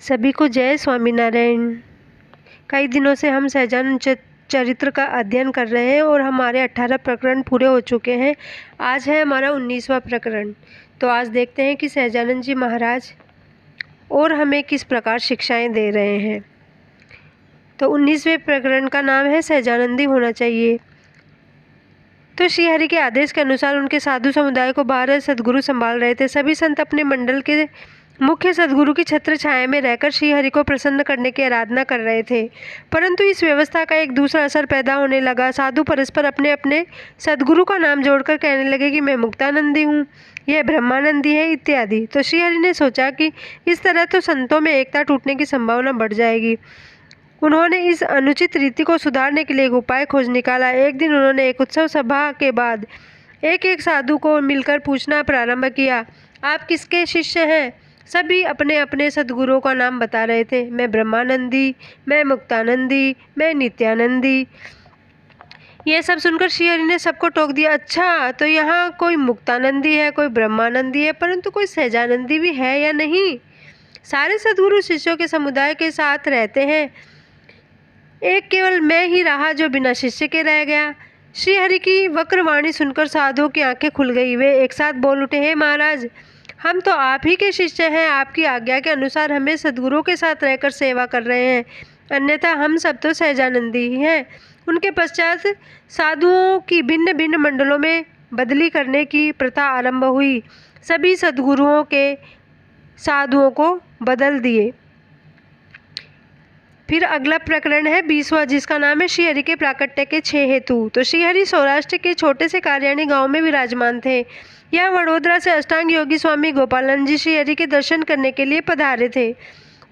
सभी को जय स्वामीनारायण। कई दिनों से हम सहजानंद चरित्र का अध्ययन कर रहे हैं और हमारे 18 प्रकरण पूरे हो चुके हैं। आज है हमारा 19वां प्रकरण। तो आज देखते हैं कि सहजानंद जी महाराज और हमें किस प्रकार शिक्षाएं दे रहे हैं। तो 19वें प्रकरण का नाम है सहजानंदी होना चाहिए। तो श्री हरि के आदेश के अनुसार उनके साधु समुदाय को 12 सद्गुरु संभाल रहे थे। सभी संत अपने मंडल के मुख्य सद्गुरु की छत्र छाया में रहकर श्री हरि को प्रसन्न करने की आराधना कर रहे थे। परंतु इस व्यवस्था का एक दूसरा असर पैदा होने लगा। साधु परस्पर अपने अपने सद्गुरु का नाम जोड़कर कहने लगे कि मैं मुक्तानंदी हूँ, यह ब्रह्मानंदी है इत्यादि। तो श्री हरि ने सोचा कि इस तरह तो संतों में एकता टूटने की संभावना बढ़ जाएगी। उन्होंने इस अनुचित रीति को सुधारने के लिए एक उपाय खोज निकाला। एक दिन उन्होंने एक उत्सव सभा के बाद एक एक साधु को मिलकर पूछना प्रारंभ किया, आप किसके शिष्य हैं? सभी अपने अपने सद्गुरुओं का नाम बता रहे थे। मैं ब्रह्मानंदी, मैं मुक्तानंदी, मैं नित्यानंदी। यह सब सुनकर श्री हरि ने सबको टोक दिया, अच्छा तो यहाँ कोई मुक्तानंदी है, कोई ब्रह्मानंदी है, परंतु कोई सहजानंदी भी है या नहीं? सारे सद्गुरु शिष्यों के समुदाय के साथ रहते हैं, एक केवल मैं ही रहा जो बिना शिष्य के रह गया। श्री हरि की वक्रवाणी सुनकर साधुओं की आंखें खुल गई। वे एक साथ बोल उठे, हे महाराज, हम तो आप ही के शिष्य हैं। आपकी आज्ञा के अनुसार हमें सद्गुरुओं के साथ रहकर सेवा कर रहे हैं, अन्यथा हम सब तो सहजानंदी ही हैं। उनके पश्चात साधुओं की भिन्न भिन्न मंडलों में बदली करने की प्रथा आरंभ हुई। सभी सद्गुरुओं के साधुओं को बदल दिए। फिर अगला प्रकरण है 20वां, जिसका नाम है श्री हरि के प्राकट्य के 6 हेतु। तो श्री हरि सौराष्ट्र के छोटे से कार्याणी गांव में विराजमान थे। यह वडोदरा से अष्टांग योगी स्वामी गोपालानंद जी श्री हरि के दर्शन करने के लिए पधारे थे।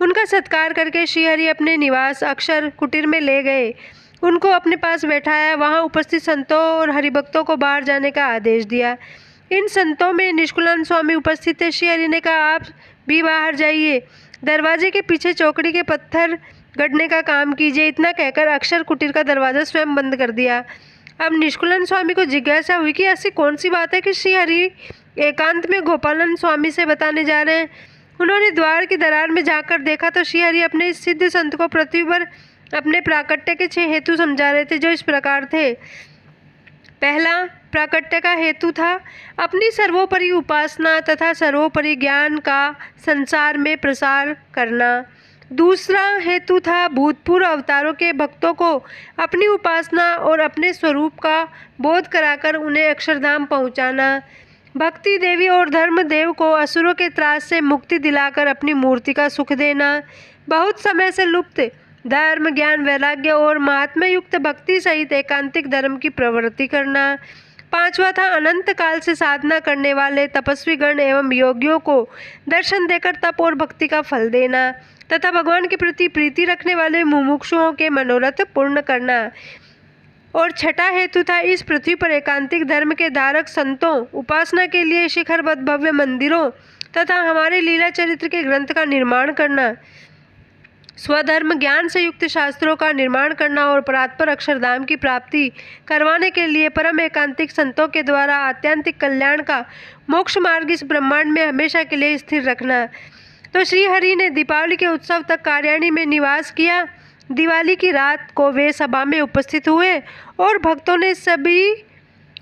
उनका सत्कार करके श्री हरि अपने निवास अक्षर कुटीर में ले गए, उनको अपने पास बैठाया। वहाँ उपस्थित संतों और हरिभक्तों को बाहर जाने का आदेश दिया। इन संतों में निष्कुलानंद स्वामी उपस्थित थे। श्री हरि ने कहा, आप भी बाहर जाइए, दरवाजे के पीछे चौकड़ी के पत्थर गढ़ने का काम कीजिए। इतना कहकर अक्षर कुटीर का दरवाजा स्वयं बंद कर दिया। अब निष्कुलानंद स्वामी को जिज्ञासा हुई कि ऐसी कौन सी बात है कि श्री हरि एकांत में गोपालानंद स्वामी से बताने जा रहे हैं। उन्होंने द्वार की दरार में जाकर देखा तो श्री हरि अपने इस सिद्ध संत को पृथ्वी पर अपने प्राकट्य के 6 हेतु समझा रहे थे, जो इस प्रकार थे। पहला प्राकट्य का हेतु था अपनी सर्वोपरि उपासना तथा सर्वोपरि ज्ञान का संसार में प्रसार करना। दूसरा हेतु था भूतपूर्व अवतारों के भक्तों को अपनी उपासना और अपने स्वरूप का बोध कराकर उन्हें अक्षरधाम पहुंचाना। भक्ति देवी और धर्मदेव को असुरों के त्रास से मुक्ति दिलाकर अपनी मूर्ति का सुख देना। बहुत समय से लुप्त धर्म, ज्ञान, वैराग्य और महात्म्य युक्त भक्ति सहित एकांतिक धर्म की प्रवृत्ति करना। 5वां था अनंत काल से साधना करने वाले तपस्वी गण एवं योगियों को दर्शन देकर तप और भक्ति का फल देना तथा भगवान के प्रति प्रीति रखने वाले मुमुक्षुओं के मनोरथ पूर्ण करना। और 6ठा हेतु था इस पृथ्वी पर एकांतिक धर्म के धारक संतों, उपासना के लिए शिखरबद्ध भव्य मंदिरों तथा हमारे लीला चरित्र के ग्रंथ का निर्माण करना, स्वधर्म ज्ञान से युक्त शास्त्रों का निर्माण करना और परात्पर अक्षरधाम की प्राप्ति करवाने के लिए परम एकांतिक संतों के द्वारा आत्यंतिक कल्याण का मोक्ष मार्ग इस ब्रह्मांड में हमेशा के लिए स्थिर रखना। तो श्री हरि ने दीपावली के उत्सव तक कार्याणी में निवास किया। दिवाली की रात को वे सभा में उपस्थित हुए और भक्तों ने सभी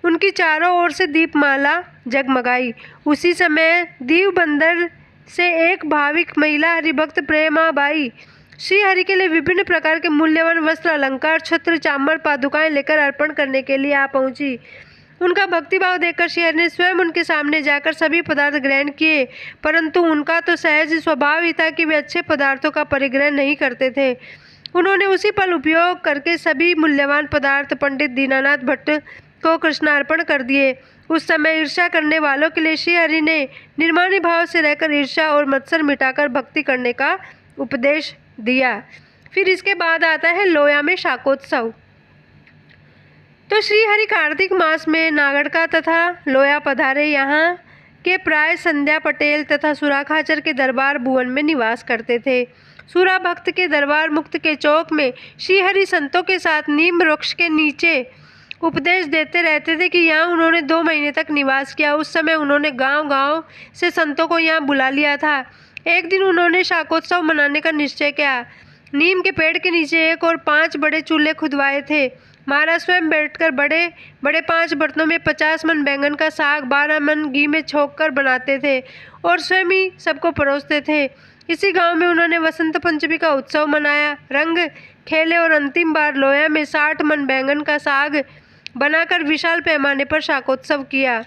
उनकी चारों ओर से दीपमाला जगमगाई। उसी समय दीव बंदर से एक भाविक महिला हरिभक्त प्रेमाबाई श्री हरि के लिए विभिन्न प्रकार के मूल्यवान वस्त्र, अलंकार, छत्र, चामर, पादुकाएं लेकर अर्पण करने के लिए आ पहुंची। उनका भक्तिभाव देखकर श्री हरि ने स्वयं उनके सामने जाकर सभी पदार्थ ग्रहण किए, परंतु उनका तो सहज स्वभाव ही था कि वे अच्छे पदार्थों का परिग्रहण नहीं करते थे। उन्होंने उसी पल उपयोग करके सभी मूल्यवान पदार्थ पंडित दीनानाथ भट्ट को कृष्णार्पण कर दिए। उस समय ईर्ष्या करने वालों के लिए श्री हरि ने निर्माणी भाव से रहकर ईर्ष्या और मत्सर मिटाकर भक्ति करने का उपदेश दिया। फिर इसके बाद आता है लोया में शाकोत्सव। तो श्री हरि कार्तिक मास में नागड़का तथा लोया पधारे। यहाँ के प्राय संध्या पटेल तथा सुराखाचर के दरबार भुवन में निवास करते थे। सूरा भक्त के दरबार मुक्त के चौक में श्री हरि संतों के साथ नीम वृक्ष के नीचे उपदेश देते रहते थे कि यहाँ उन्होंने 2 महीने तक निवास किया। उस समय उन्होंने गांव-गांव से संतों को यहाँ बुला लिया था। एक दिन उन्होंने शाकोत्सव मनाने का निश्चय किया। नीम के पेड़ के नीचे एक और 5 बड़े चूल्हे खुदवाए थे। महाराज स्वयं बैठकर बड़े बड़े 5 बर्तनों में 50 मन बैंगन का साग 12 मन घी में छोंक कर बनाते थे और स्वयं ही सबको परोसते थे। इसी गांव में उन्होंने वसंत पंचमी का उत्सव मनाया, रंग खेले और अंतिम बार लोया में 60 मन बैंगन का साग बनाकर विशाल पैमाने पर शाकोत्सव किया।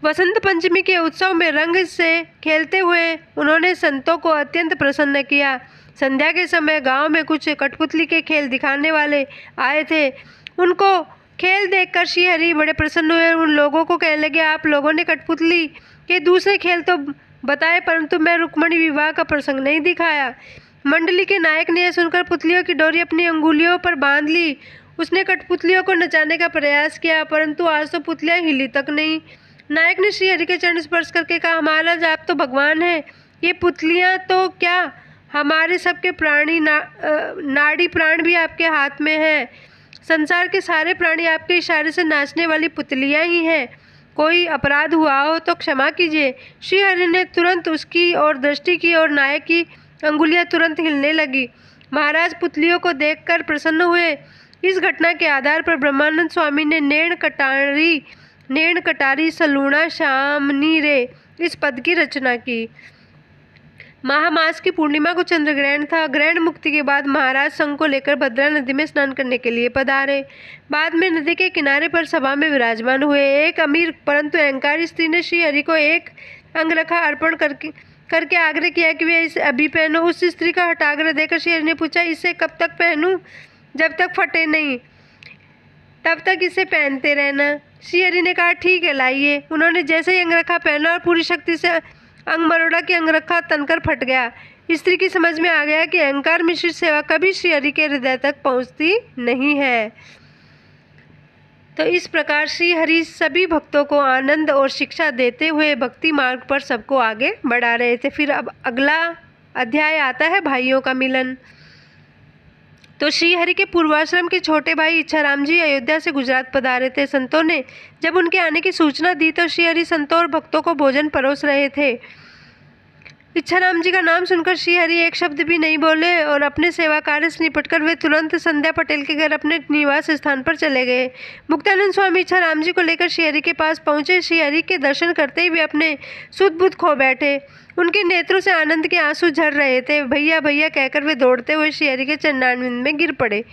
वसंत पंचमी के उत्सव में रंग से खेलते हुए उन्होंने संतों को अत्यंत प्रसन्न किया। संध्या के समय गांव में कुछ कठपुतली के खेल दिखाने वाले आए थे। उनको खेल देखकर श्रीहरि बड़े प्रसन्न हुए। उन लोगों को कहने लगे, आप लोगों ने कठपुतली के दूसरे खेल तो बताए, परंतु मैं रुक्मणी विवाह का प्रसंग नहीं दिखाया। मंडली के नायक ने यह सुनकर पुतलियों की डोरी अपनी अंगुलियों पर बांध ली। उसने कठपुतलियों को नचाने का प्रयास किया, परंतु आज तो पुतलियाँ हिली तक नहीं। नायक ने श्रीहरि के चरण स्पर्श करके कहा, महाराज आप तो भगवान हैं, ये पुतलियाँ तो क्या हमारे सबके नाड़ी प्राण भी आपके हाथ में है। संसार के सारे प्राणी आपके इशारे से नाचने वाली पुतलियाँ ही हैं। कोई अपराध हुआ हो तो क्षमा कीजिए। श्रीहरि ने तुरंत उसकी ओर दृष्टि की और नायक की अंगुलियाँ तुरंत हिलने लगी। महाराज पुतलियों को देखकर प्रसन्न हुए। इस घटना के आधार पर ब्रह्मानंद स्वामी ने नेण कटारी सलूणा शामनी रे इस पद की रचना की। महामास की पूर्णिमा को चंद्रग्रहण था। ग्रहण मुक्ति के बाद महाराज संघ को लेकर भद्रा नदी में स्नान करने के लिए पधारे। बाद में नदी के किनारे पर सभा में विराजमान हुए। एक अमीर परंतु अहंकारी स्त्री ने श्रीहरि को एक अंगरखा अर्पण करके आग्रह किया कि वे इसे अभी पहनो। उस स्त्री का हठाग्रह देखकर श्रीहरि ने पूछा, इसे कब तक पहनूं? जब तक फटे नहीं तब तक इसे पहनते रहना। श्रीहरि ने कहा, ठीक है, लाइए। उन्होंने जैसे ही अंगरखा पहना और पूरी शक्ति से अंग मरोड़ा कि अंगरखा तनकर फट गया। स्त्री की समझ में आ गया कि अहंकार मिश्रित सेवा कभी श्रीहरि के हृदय तक पहुंचती नहीं है। तो इस प्रकार श्रीहरि सभी भक्तों को आनंद और शिक्षा देते हुए भक्ति मार्ग पर सबको आगे बढ़ा रहे थे। फिर अब अगला अध्याय आता है भाइयों का मिलन। तो श्रीहरि के पूर्वाश्रम के छोटे भाई इच्छाराम जी अयोध्या से गुजरात पधारे थे। संतों ने जब उनके आने की सूचना दी तो श्रीहरि संतों और भक्तों को भोजन परोस रहे थे। इच्छाराम जी का नाम सुनकर श्रीहरि एक शब्द भी नहीं बोले और अपने सेवा कार्य से निपटकर वे तुरंत संध्या पटेल के घर अपने निवास स्थान पर चले गए। मुक्तानंद स्वामी इच्छाराम जी को लेकर श्रीहरि के पास पहुंचे। श्रीहरि के दर्शन करते ही वे अपने सुध बुध खो बैठे। उनके नेत्रों से आनंद के आंसू झर रहे थे। भैया भैया कहकर वे दौड़ते हुए श्रीहरि के चरणारविंद में गिर पड़े।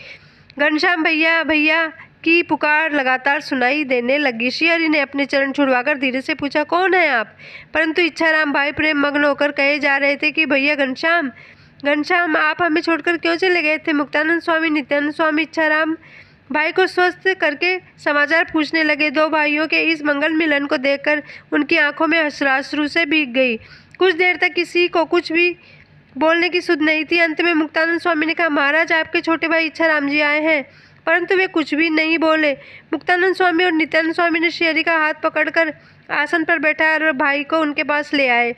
घनश्याम भैया भैया की पुकार लगातार सुनाई देने लगी। श्रीहरि ने अपने चरण छुड़वाकर धीरे से पूछा, कौन है आप? परंतु इच्छाराम भाई प्रेम मग्न होकर कहे जा रहे थे कि भैया घनश्याम आप हमें छोड़कर क्यों चले गए थे? मुक्तानंद स्वामी नित्यानंद स्वामी इच्छाराम भाई को स्वस्थ करके समाचार पूछने लगे। दो भाइयों के इस मंगल मिलन को देखकर उनकी आंखों में अश्राश्रु से भीग गई। कुछ देर तक किसी को कुछ भी बोलने की सुध नहीं थी। अंत में मुक्तानंद स्वामी ने कहा, महाराज आपके छोटे भाई इच्छाराम जी आए हैं। परंतु वे कुछ भी नहीं बोले। मुक्तानंद स्वामी और नित्यानंद स्वामी ने श्रीहरि का हाथ पकड़कर आसन पर बैठाया और भाई को उनके पास ले आए।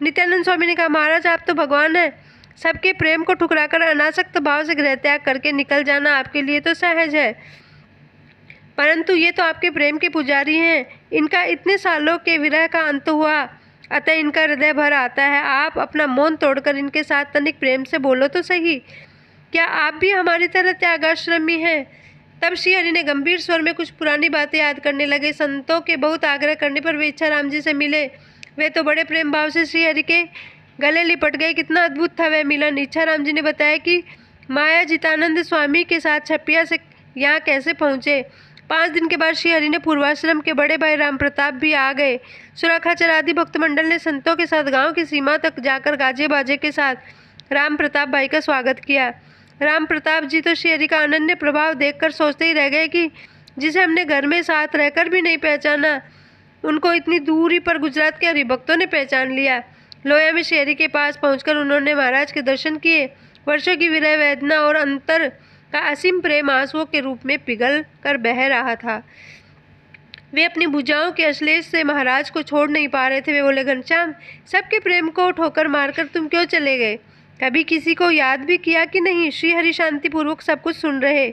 नित्यानंद स्वामी ने कहा, महाराज आप तो भगवान हैं। सबके प्रेम को ठुकराकर अनासक्त भाव से गृह त्याग करके निकल जाना आपके लिए तो सहज है, परंतु ये तो आपके प्रेम के पुजारी हैं। इनका इतने सालों के विरह का अंत हुआ, अतः इनका हृदय भर आता है। आप अपना मौन तोड़कर इनके साथ तनिक प्रेम से बोलो तो सही। क्या आप भी हमारी तरह त्यागाश्रमी हैं? तब श्रीहरि ने गंभीर स्वर में कुछ पुरानी बातें याद करने लगे। संतों के बहुत आग्रह करने पर वे इच्छाराम जी से मिले। वे तो बड़े प्रेम भाव से श्रीहरि के गले लिपट गए। कितना अद्भुत था वह मिलन। इच्छाराम जी ने बताया कि माया जितानंद स्वामी के साथ छपिया से यहाँ कैसे पहुँचे। 5 दिन के बाद श्रीहरि ने पूर्वाश्रम के बड़े भाई राम प्रताप भी आ गए। सुरखाचर आदि भक्त मंडल ने संतों के साथ गांव की सीमा तक जाकर गाजे बाजे के साथ राम प्रताप भाई का स्वागत किया। राम प्रताप जी तो श्रीहरि का अनन्य प्रभाव देखकर सोचते ही रह गए कि जिसे हमने घर में साथ रहकर भी नहीं पहचाना, उनको इतनी दूरी पर गुजरात के हरिभक्तों ने पहचान लिया। लोया में श्रीहरि के पास पहुंचकर उन्होंने महाराज के दर्शन किए। वर्षों की विरह वेदना और अंतर का असीम प्रेम आंसुओं के रूप में पिघल कर बह रहा था। वे अपनी भुजाओं के अश्लेष से महाराज को छोड़ नहीं पा रहे थे। वे बोले, घनश्याम सबके प्रेम को ठोकर मारकर तुम क्यों चले गए? कभी किसी को याद भी किया कि नहीं? श्रीहरि शांतिपूर्वक सब कुछ सुन रहे।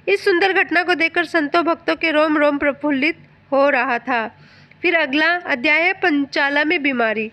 इस सुंदर घटना को देखकर संतों भक्तों के रोम रोम प्रफुल्लित हो रहा था। फिर अगला अध्याय है पंचाला में बीमारी।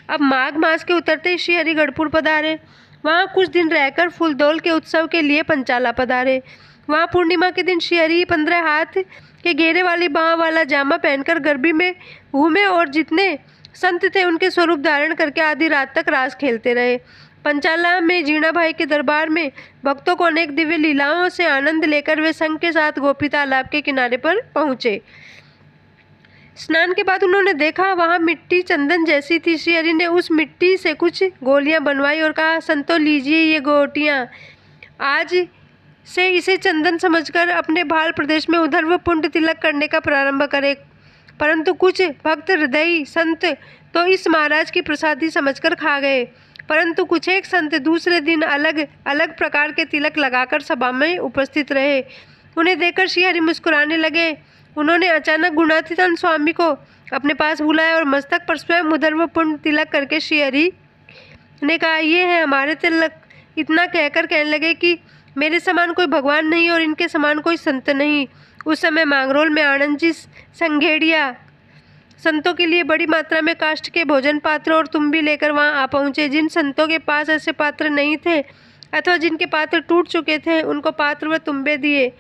अब माघ मास के उतरते ही श्रीहरि गढ़पुर पधारे। वहाँ कुछ दिन रहकर फूलदौल के उत्सव के लिए पंचाला पधारे। वहाँ पूर्णिमा के दिन श्रीहरि 15 हाथ के घेरे वाली बाँह वाला जामा पहनकर गरबी में घूमे और जितने संत थे उनके स्वरूप धारण करके आधी रात तक रास खेलते रहे। पंचाला में जीणा भाई के दरबार में भक्तों को अनेक दिव्य लीलाओं से आनंद लेकर वे संघ के साथ गोपी तालाब के किनारे पर पहुँचे। स्नान के बाद उन्होंने देखा वहाँ मिट्टी चंदन जैसी थी। श्रीहरि ने उस मिट्टी से कुछ गोलियां बनवाई और कहा, संतो लीजिए ये गोटियाँ, आज से इसे चंदन समझकर अपने भाल प्रदेश में उधर व पुण्य तिलक करने का प्रारंभ करें। परंतु कुछ भक्त हृदयी संत तो इस महाराज की प्रसादी समझकर खा गए, परंतु कुछ एक संत दूसरे दिन अलग अलग प्रकार के तिलक लगाकर सभा में उपस्थित रहे। उन्हें देखकर श्रीहरि मुस्कुराने लगे। उन्होंने अचानक गुणातीतानंद स्वामी को अपने पास बुलाया और मस्तक पर स्वयं उधर व पुण्य तिलक करके श्रीहरि ने कहा, ये है हमारे तिलक। इतना कहकर कहने लगे कि मेरे समान कोई भगवान नहीं और इनके समान कोई संत नहीं। उस समय मांगरोल में आनंद जी संघेड़िया संतों के लिए बड़ी मात्रा में काष्ठ के भोजन पात्र और तुम भी लेकर वहां आ पहुंचे। जिन संतों के पास ऐसे पात्र नहीं थे अथवा जिनके पात्र टूट चुके थे उनको पात्र व तुम्बे दिए।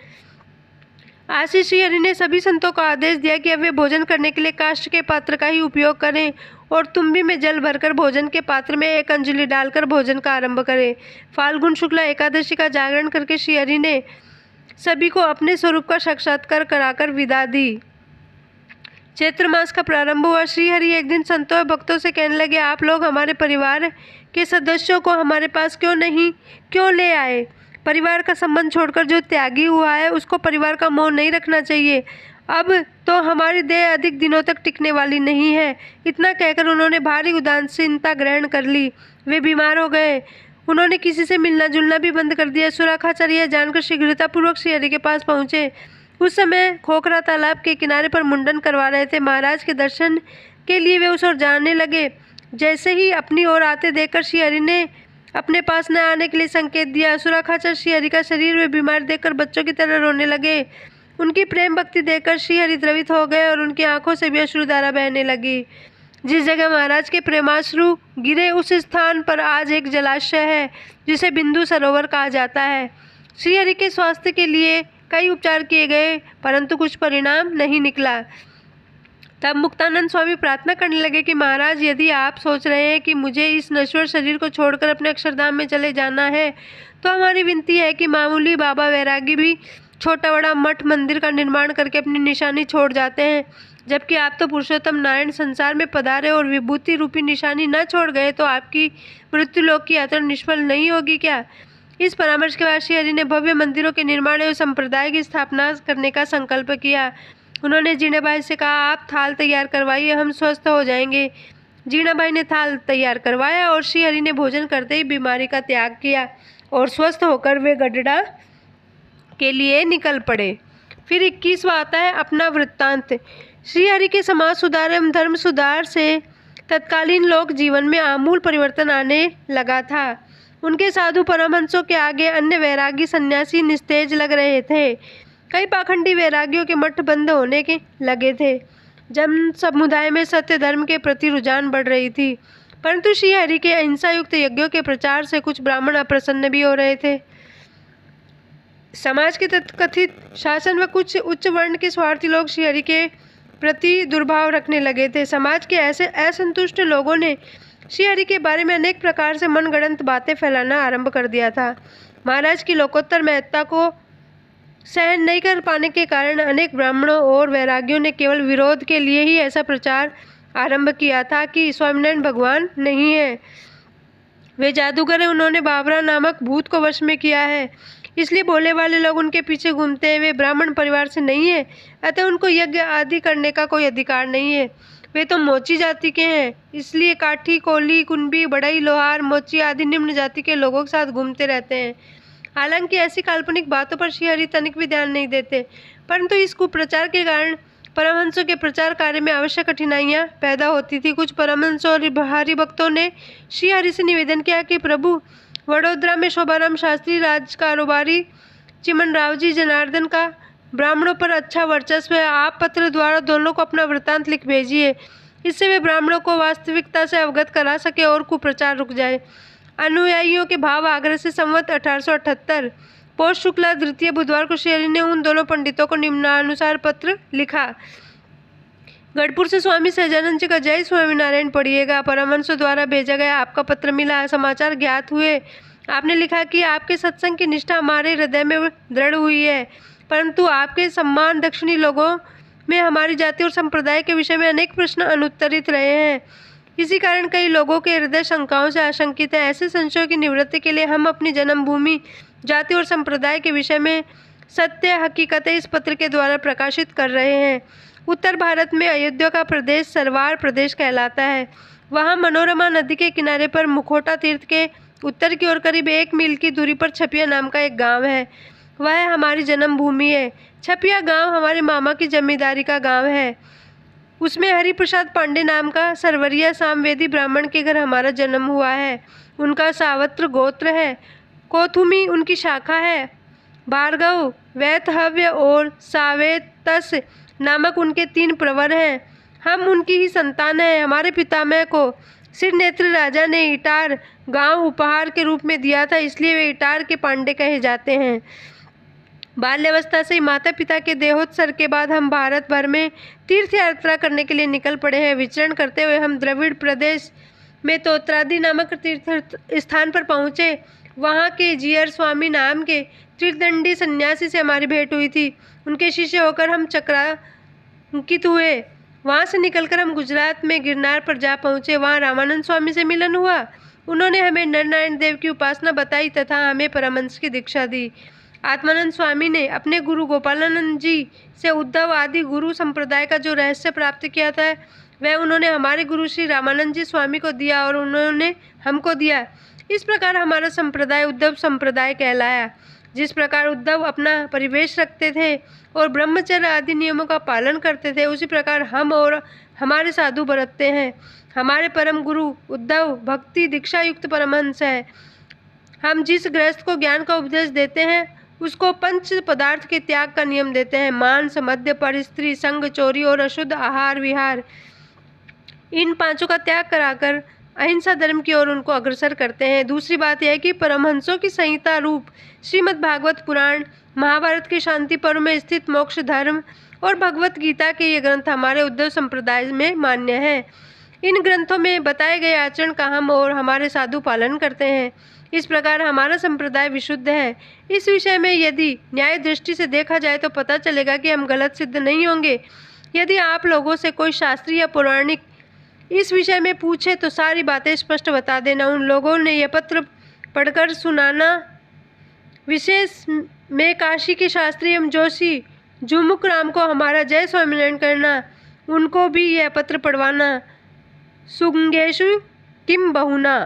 आशीष श्रीहरि ने सभी संतों को आदेश दिया कि अब वे भोजन करने के लिए काष्ठ के पात्र का ही उपयोग करें और तुम्बी में जल भरकर भोजन के पात्र में 1 अंजलि डालकर भोजन का आरंभ करें। फाल्गुन शुक्ला एकादशी का जागरण करके श्रीहरि ने सभी को अपने स्वरूप का साक्षात्कार कराकर विदा दी। चैत्र मास का प्रारंभ हुआ। श्रीहरि एक दिन संतों और भक्तों से कहने लगे, आप लोग हमारे परिवार के सदस्यों को हमारे पास क्यों ले आए? परिवार का संबंध छोड़कर जो त्यागी हुआ है उसको परिवार का मोह नहीं रखना चाहिए। अब तो हमारी देह अधिक दिनों तक टिकने वाली नहीं है। इतना कहकर उन्होंने भारी उदासीनता ग्रहण कर ली। वे बीमार हो गए। उन्होंने किसी से मिलना जुलना भी बंद कर दिया। सुराखाचार्य जानकर शीघ्रतापूर्वक श्रीहरि के पास पहुँचे। उस समय खोखरा तालाब के किनारे पर मुंडन करवा रहे थे। महाराज के दर्शन के लिए वे उस ओर जाने लगे। जैसे ही अपनी ओर आते देखकर श्रीहरि ने अपने पास न आने के लिए संकेत दिया। सुराखाचार्य श्रीहरि का शरीर वे बीमार देखकर बच्चों की तरह रोने लगे। उनकी प्रेम भक्ति देखकर श्रीहरि द्रवित हो गए और उनकी आंखों से भी अश्रुधारा बहने लगी। जिस जगह महाराज के प्रेमाश्रु गिरे उस स्थान पर आज एक जलाशय है जिसे बिंदु सरोवर कहा जाता है। श्रीहरि के स्वास्थ्य के लिए कई उपचार किए गए परंतु कुछ परिणाम नहीं निकला। तब मुक्तानंद स्वामी प्रार्थना करने लगे कि महाराज, यदि आप सोच रहे हैं कि मुझे इस नश्वर शरीर को छोड़कर अपने अक्षरधाम में चले जाना है तो हमारी विनती है कि मामूली बाबा वैरागी भी छोटा बड़ा मठ मंदिर का निर्माण करके अपनी निशानी छोड़ जाते हैं, जबकि आप तो पुरुषोत्तम नारायण संसार में पधारे और विभूति रूपी निशानी न छोड़ गए तो आपकी मृत्युलोक की यात्रा निष्फल नहीं होगी क्या? इस परामर्श के बाद श्रीहरि ने भव्य मंदिरों के निर्माण एवं संप्रदाय की स्थापना करने का संकल्प किया। उन्होंने जीणाबाई से कहा, आप थाल तैयार करवाइए, हम स्वस्थ हो जाएंगे। जीणाबाई ने थाल तैयार करवाया और श्रीहरि ने भोजन करते ही बीमारी का त्याग किया और स्वस्थ होकर वे गढ़ड़ा के लिए निकल पड़े। फिर 21वां आता है अपना वृत्तांत। श्रीहरि के समाज सुधार एवं धर्म सुधार से तत्कालीन लोक जीवन में आमूल परिवर्तन आने लगा था। उनके साधु परमहंसों के आगे अन्य वैरागी सन्यासी निस्तेज लग रहे थे। कई पाखंडी वैरागियों के मठ बंद होने के लगे थे। जन समुदाय में सत्य धर्म के प्रति रुझान बढ़ रही थी, परंतु श्रीहरि के अहिंसा युक्त यज्ञों के प्रचार से कुछ ब्राह्मण अप्रसन्न भी हो रहे थे। समाज के तथाकथित शासन व कुछ उच्च वर्ण के स्वार्थी लोग श्रीहरि के प्रति दुर्भाव रखने लगे थे। समाज के ऐसे असंतुष्ट लोगों ने श्रीहरि के बारे में अनेक प्रकार से मनगढ़ंत बातें फैलाना आरंभ कर दिया था। महाराज की लोकोत्तर महत्ता को सहन नहीं कर पाने के कारण अनेक ब्राह्मणों और वैरागियों ने केवल विरोध के लिए ही ऐसा प्रचार आरंभ किया था कि स्वामीनारायण भगवान नहीं है, वे जादूगर हैं, उन्होंने बाबरा नामक भूत को वश में किया है, इसलिए बोले वाले लोग उनके पीछे घूमते हैं। वे ब्राह्मण परिवार से नहीं है, अतः उनको यज्ञ आदि करने का कोई अधिकार नहीं है। वे तो मोची जाति के हैं, इसलिए काठी, कोली, कुंबी, बढ़ई, लोहार, मोची आदि निम्न जाति के लोगों के साथ घूमते रहते हैं। हालांकि ऐसी काल्पनिक बातों पर श्रीहरि तनिक भी ध्यान नहीं देते, परंतु इस कुप्रचार के कारण परमहंसों के प्रचार कार्य में आवश्यक कठिनाइयाँ पैदा होती थी। कुछ परमहंसों और हरि भक्तों ने श्रीहरि से निवेदन किया कि प्रभु, वडोदरा में शोभाराम शास्त्री, राज कारोबारी चिमन राव जी जनार्दन का ब्राह्मणों पर अच्छा वर्चस्व है, आप पत्र द्वारा दोनों को अपना वृत्तांत लिख भेजिए। इससे वे ब्राह्मणों को वास्तविकता से अवगत करा सके और कुप्रचार रुक जाए। अनुयायियों के भाव आग्रह से संवत 1878 पौष शुक्ला द्वितीय बुधवार को श्री हरि ने उन दोनों पंडितों को निम्नानुसार पत्र लिखा। गढ़पुर से स्वामी सहजानंद जी का जय स्वामीनारायण पढ़िएगा। परमहंसों द्वारा भेजा गया आपका पत्र मिला। समाचार ज्ञात हुए। आपने लिखा कि आपके सत्संग की निष्ठा हमारे हृदय में दृढ़ हुई है, परंतु आपके सम्मान दक्षिणी लोगों में हमारी जाति और संप्रदाय के विषय में अनेक प्रश्न अनुत्तरित रहे हैं। इसी कारण कई लोगों के हृदय शंकाओं से आशंकित है। ऐसे संशयों की निवृत्ति के लिए हम अपनी जन्मभूमि, जाति और संप्रदाय के विषय में सत्य हकीकतें इस पत्र के द्वारा प्रकाशित कर रहे हैं। उत्तर भारत में अयोध्या का प्रदेश सरवार प्रदेश कहलाता है। वहाँ मनोरमा नदी के किनारे पर मुखोटा तीर्थ के उत्तर की ओर करीब 1 मील की दूरी पर छपिया नाम का एक गांव है। वह हमारी जन्मभूमि है। छपिया गांव हमारे मामा की जमींदारी का गांव है। उसमें हरिप्रसाद पांडे नाम का सरवरिया सामवेदी ब्राह्मण के घर हमारा जन्म हुआ है। उनका सावत्र गोत्र है। कोथुमी उनकी शाखा है। भार्गव, वैतहव्य और सावेतस नामक उनके 3 प्रवर हैं। हम उनकी ही संतान हैं। हमारे पितामह को सिरनेत्र राजा ने इटार गांव उपहार के रूप में दिया था, इसलिए वे इटार के पांडे कहे जाते हैं। बाल्यावस्था से ही माता पिता के देहोत्सर्ग के बाद हम भारत भर में तीर्थ यात्रा करने के लिए निकल पड़े हैं। विचरण करते हुए हम द्रविड़ प्रदेश में तोत्रादि नामक तीर्थ स्थान पर पहुँचे। वहाँ के जियर स्वामी नाम के त्रिदंडी सन्यासी से हमारी भेंट हुई थी। उनके शिष्य होकर हम चक्रांकित हुए। वहाँ से निकलकर हम गुजरात में गिरनार पर जा पहुँचे। वहाँ रामानंद स्वामी से मिलन हुआ। उन्होंने हमें नरनारायण देव की उपासना बताई तथा हमें परमहंस की दीक्षा दी। आत्मानंद स्वामी ने अपने गुरु गोपालानंद जी से उद्धव आदि गुरु संप्रदाय का जो रहस्य प्राप्त किया था, वह उन्होंने हमारे गुरु श्री रामानंद जी स्वामी को दिया और उन्होंने हमको दिया। इस प्रकार हमारा संप्रदाय उद्धव संप्रदाय कहलाया। जिस प्रकार उद्धव अपना परिवेश रखते थे और ब्रह्मचर्य आदि नियमों का पालन करते थे, उसी प्रकार हम और हमारे साधु बरतते हैं। हमारे परम गुरु उद्धव भक्ति दीक्षा युक्त परमहंस है। हम जिस गृहस्थ को ज्ञान का उपदेश देते हैं, उसको पंच पदार्थ के त्याग का नियम देते हैं। मांस, मद्य, परस्त्री, संग, चोरी और अशुद्ध आहार विहार, इन 5 का त्याग कराकर अहिंसा धर्म की ओर उनको अग्रसर करते हैं। दूसरी बात यह है कि परमहंसों की संहिता रूप श्रीमद् भागवत पुराण, महाभारत के शांति पर्व में स्थित मोक्ष धर्म और भगवत गीता के ये ग्रंथ हमारे उद्धव संप्रदाय में मान्य हैं। इन ग्रंथों में बताए गए आचरण का हम और हमारे साधु पालन करते हैं। इस प्रकार हमारा संप्रदाय विशुद्ध है। इस विषय में यदि न्याय दृष्टि से देखा जाए तो पता चलेगा कि हम गलत सिद्ध नहीं होंगे। यदि आप लोगों से कोई शास्त्री या पौराणिक इस विषय में पूछे तो सारी बातें स्पष्ट बता देना। उन लोगों ने यह पत्र पढ़कर सुनाना, विशेष में काशी के शास्त्री एवं जोशी झुमुक राम को हमारा जय स्वामीनारायण करना, उनको भी यह पत्र पढ़वाना। सुंगेशु किम बहुना।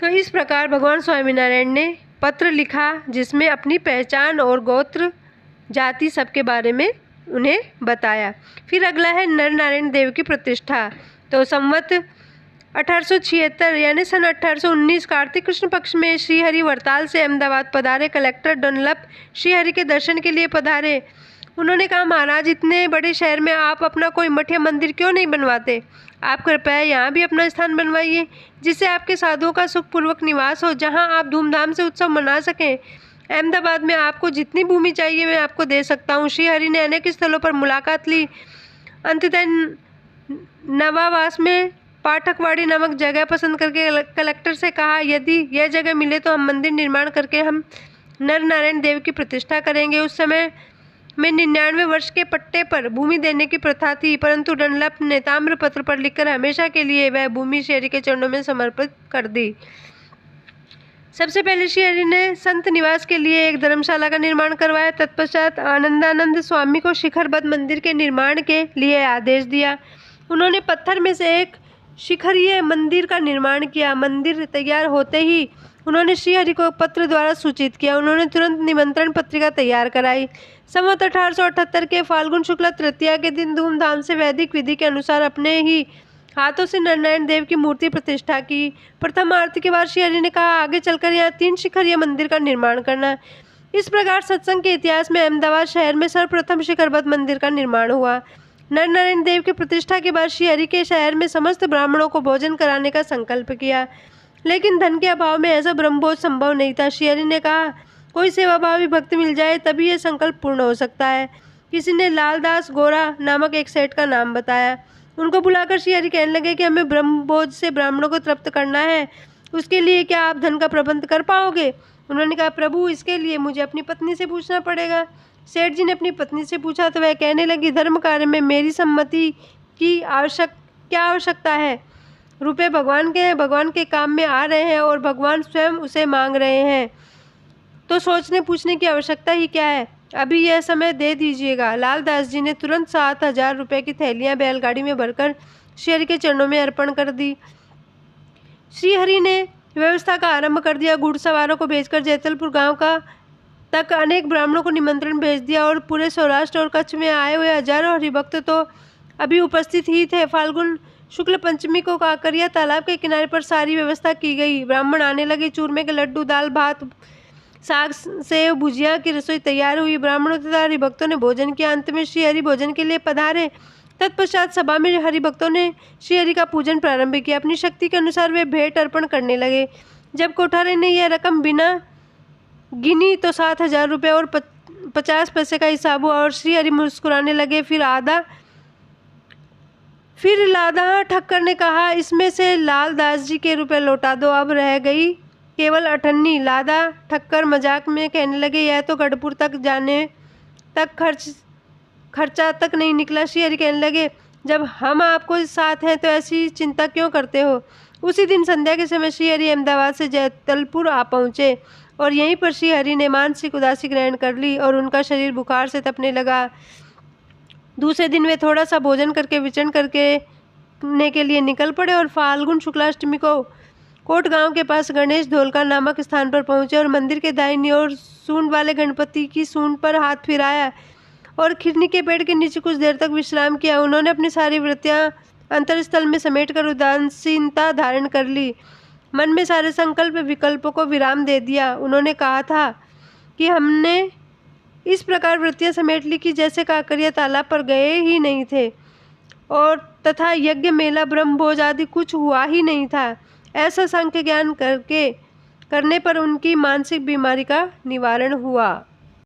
तो इस प्रकार भगवान स्वामीनारायण ने पत्र लिखा, जिसमें अपनी पहचान और गोत्र जाति सबके बारे में उन्हें बताया। फिर अगला है नरनारायण देव की प्रतिष्ठा। तो संवत 1876 यानी सन 1819 कार्तिक कृष्ण पक्ष में श्रीहरि वरताल से अहमदाबाद पधारे। कलेक्टर डनलप श्रीहरि के दर्शन के लिए पधारे। उन्होंने कहा, महाराज, इतने बड़े शहर में आप अपना कोई मठ या मंदिर क्यों नहीं बनवाते? आप कृपया यहाँ भी अपना स्थान बनवाइए, जिससे आपके साधुओं का सुखपूर्वक निवास हो, जहाँ आप धूमधाम से उत्सव मना सकें। अहमदाबाद में आपको जितनी भूमि चाहिए मैं आपको दे सकता हूँ। श्रीहरि ने अनेक स्थलों पर मुलाकात ली। अंततः नवावास में पाठकवाड़ी नामक जगह पसंद करके कलेक्टर से कहा, यदि यह जगह मिले तो हम मंदिर निर्माण करके हम नरनारायण देव की प्रतिष्ठा करेंगे। उस समय में 99 वर्ष के पट्टे पर भूमि देने की प्रथा थी, परंतु डनलप ने ताम्रपत्र पर लिखकर हमेशा के लिए वह भूमि श्रीहरि के चरणों में समर्पित कर दी। सबसे पहले श्रीहरि ने संत निवास के लिए एक धर्मशाला का निर्माण करवाया। तत्पश्चात आनंदानंद स्वामी को शिखरबद्ध मंदिर के निर्माण के लिए आदेश दिया। उन्होंने पत्थर में से एक शिखरीय मंदिर का निर्माण किया। मंदिर तैयार होते ही उन्होंने श्रीहरि को पत्र द्वारा सूचित किया। उन्होंने तुरंत निमंत्रण पत्रिका तैयार कराई। संवत 1878 के फाल्गुन शुक्ल तृतीया के दिन धूमधाम से वैदिक विधि के अनुसार अपने ही हाथों से नरनारायण देव की मूर्ति प्रतिष्ठा की। प्रथम आरती के बाद श्रीहरि ने कहा, आगे चलकर यहाँ 3 शिखरीय मंदिर का निर्माण करना। इस प्रकार सत्संग के इतिहास में अहमदाबाद शहर में सर्वप्रथम शिखरबद्ध मंदिर का निर्माण हुआ। नर नारायण देव की प्रतिष्ठा के बाद श्री हरि के शहर में समस्त ब्राह्मणों को भोजन कराने का संकल्प किया, लेकिन धन के अभाव में ऐसा ब्रह्मभोज संभव नहीं था। श्री हरि ने कहा, कोई सेवाभावी भक्त मिल जाए तभी यह संकल्प पूर्ण हो सकता है। किसी ने लालदास गोरा नामक एक सेठ का नाम बताया। उनको बुलाकर श्री हरि कहने लगे कि हमें ब्रह्मभोज से ब्राह्मणों को तृप्त करना है, उसके लिए क्या आप धन का प्रबंध कर पाओगे? उन्होंने कहा, प्रभु इसके लिए मुझे अपनी पत्नी से पूछना पड़ेगा। सेठ जी ने अपनी पत्नी से पूछा तो वह कहने लगी, धर्म कार्य में मेरी सम्मति की क्या आवश्यकता है? रुपए भगवान के हैं, भगवान के काम में आ रहे हैं और भगवान स्वयं उसे मांग रहे हैं, तो सोचने पूछने की आवश्यकता ही क्या है? अभी यह समय दे दीजिएगा। लालदास जी ने तुरंत 7,000 रुपये की थैलियां बैलगाड़ी में भरकर श्री हरि के चरणों में अर्पण कर दी। श्री हरि ने व्यवस्था का आरंभ कर दिया। घुड़सवारों को भेजकर जैतलपुर गांव तक अनेक ब्राह्मणों को निमंत्रण भेज दिया और पूरे सौराष्ट्र और कच्छ में आए हुए हजारों हरिभक्त तो अभी उपस्थित ही थे। फाल्गुन शुक्ल पंचमी को काकरिया तालाब के किनारे पर सारी व्यवस्था की गई। ब्राह्मण आने लगे। चूरमे के लड्डू, दाल भात, साग, सेव, भुजिया की रसोई तैयार हुई। ब्राह्मणों तथा हरिभक्तों ने भोजन किया। अंत में श्री हरि भोजन के लिए पधारे। तत्पश्चात सभा में हरिभक्तों ने श्री हरि का पूजन प्रारंभ किया। अपनी शक्ति के अनुसार वे भेंट अर्पण करने लगे। जब कोठारे ने यह रकम बिना गिनी तो 7,000 रुपये और 50 पैसे का हिसाब हुआ और श्री हरि मुस्कुराने लगे। फिर लादा ठक्कर ने कहा, इसमें से लालदास जी के रुपए लौटा दो, अब रह गई केवल 98। लादा ठक्कर मजाक में कहने लगे, यह तो गढ़पुर तक जाने तक खर्चा तक नहीं निकला। श्री हरि कहने लगे, जब हम आपको साथ हैं तो ऐसी चिंता क्यों करते हो? उसी दिन संध्या के समय श्री हरि अहमदाबाद से जैतलपुर आ पहुँचे और यहीं पर श्री हरि ने मानसिक उदासी ग्रहण कर ली और उनका शरीर बुखार से तपने लगा। दूसरे दिन वे थोड़ा सा भोजन करके विचरण करने के लिए निकल पड़े और फाल्गुन शुक्लाष्टमी को कोट गांव के पास गणेश धोलका नामक स्थान पर पहुंचे और मंदिर के दाहिनी ओर सूंड वाले गणपति की सूंड पर हाथ फिराया और खिरनी के पेड़ के नीचे कुछ देर तक विश्राम किया। उन्होंने अपनी सारी वृत्तियां अंतरस्थल में समेटकर उदासीनता धारण कर ली। मन में सारे संकल्प विकल्पों को विराम दे दिया। उन्होंने कहा था कि हमने इस प्रकार वृत्तियां समेट ली कि जैसे काकरिया तालाब पर गए ही नहीं थे और तथा यज्ञ, मेला, ब्रह्मभोज आदि कुछ हुआ ही नहीं था। ऐसा सांख्य ज्ञान करने पर उनकी मानसिक बीमारी का निवारण हुआ।